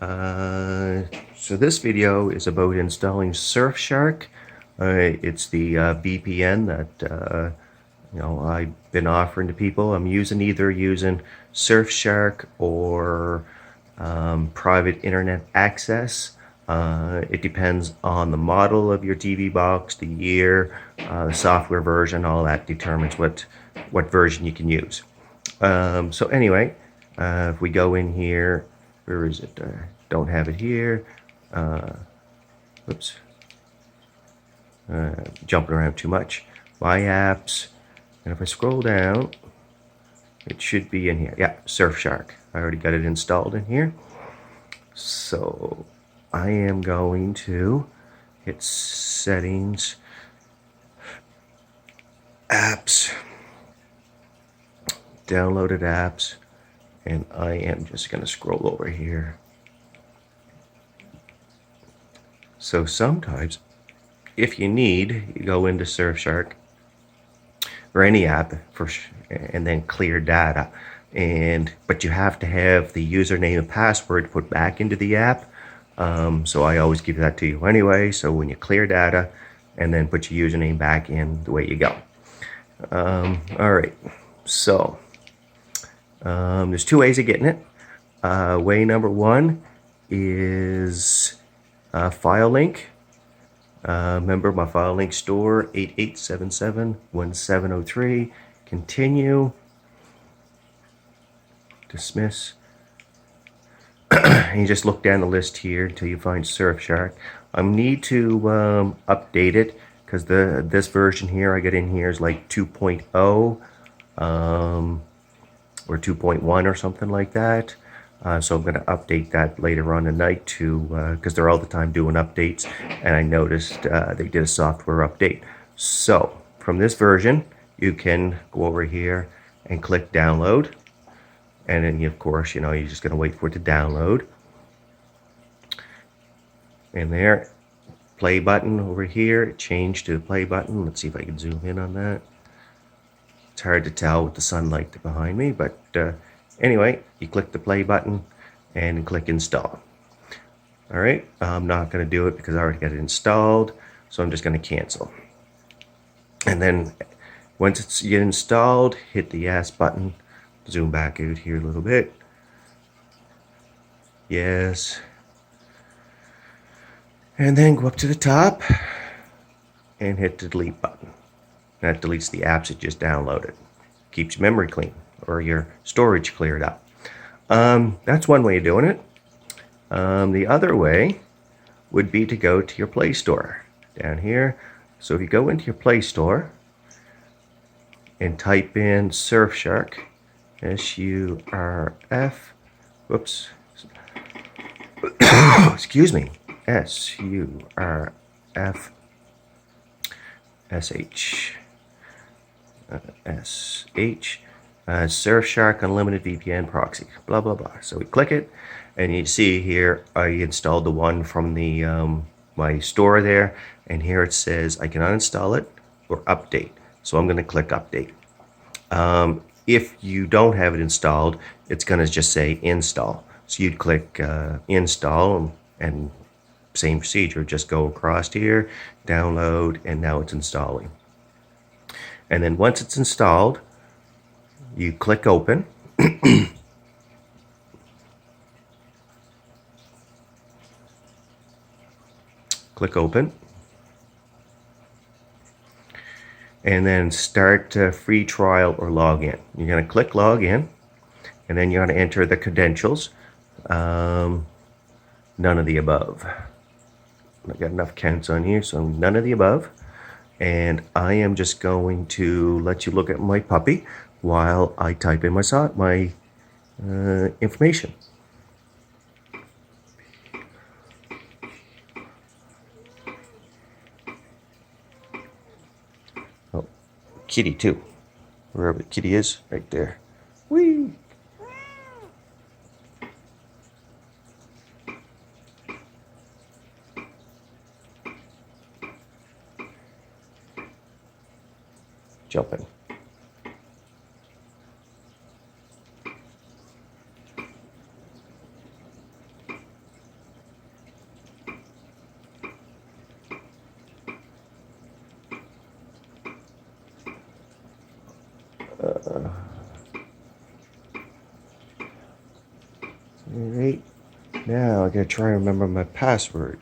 So this video is about installing Surfshark. It's the VPN that I've been offering to people. I'm either using Surfshark or private internet access. It depends on the model of your TV box, the year, the software version. All that determines what version you can use. So anyway, if we go in here, where is it? Don't have it here. Whoops. Jumping around too much. My apps. And if I scroll down, it should be in here. Yeah, Surfshark. I already got it installed in here. So I am going to hit settings, apps, downloaded apps, and I am just going to scroll over here. So sometimes, if you need, you go into Surfshark or any app and then clear data. But you have to have the username and password put back into the app. So I always give that to you anyway. So when you clear data and then put your username back in, the way you go. All right. So there's two ways of getting it. Way number one is file link. Remember my file link store, 88771703. Continue. Dismiss. And you just look down the list here until you find Surfshark. I need to update it because this version here I get in here is like 2.0 or 2.1 or something like that. So I'm going to update that later on tonight to because they're all the time doing updates, and I noticed they did a software update. So from this version, you can go over here and click download, and then of course you're just going to wait for it to download. And there, play button over here, change to the play button. Let's see if I can zoom in on that. It's hard to tell with the sunlight behind me, but anyway, you click the play button and click install. All right, I'm not going to do it because I already got it installed, so I'm just going to cancel. And then once it's installed, hit the yes button. Zoom back out here a little bit. Yes. And then go up to the top and hit the delete button. That deletes the apps it just downloaded. Keeps your memory clean or your storage cleared up. That's one way of doing it. The other way would be to go to your Play Store down here. So if you go into your Play Store and type in Surfshark, S-U-R-F, whoops, excuse me, S-U-R-F-S-H, S-H, Surfshark Unlimited VPN Proxy, blah, blah, blah. So we click it, and you see here, I installed the one from the my store there, and here it says I can uninstall it or update. So I'm going to click update. If you don't have it installed, it's going to just say install. So you'd click install, and same procedure, just go across here, download, and now it's installing. And then once it's installed, you click open. Click open. And then start free trial or log in. You're going to click log in, and then you're going to enter the credentials. None of the above. I've got enough counts on here, so none of the above. And I am just going to let you look at my puppy while I type in my information. Oh, kitty too. Wherever the kitty is, right there. Whee! Jumping. All right. Now I gotta try to remember my password.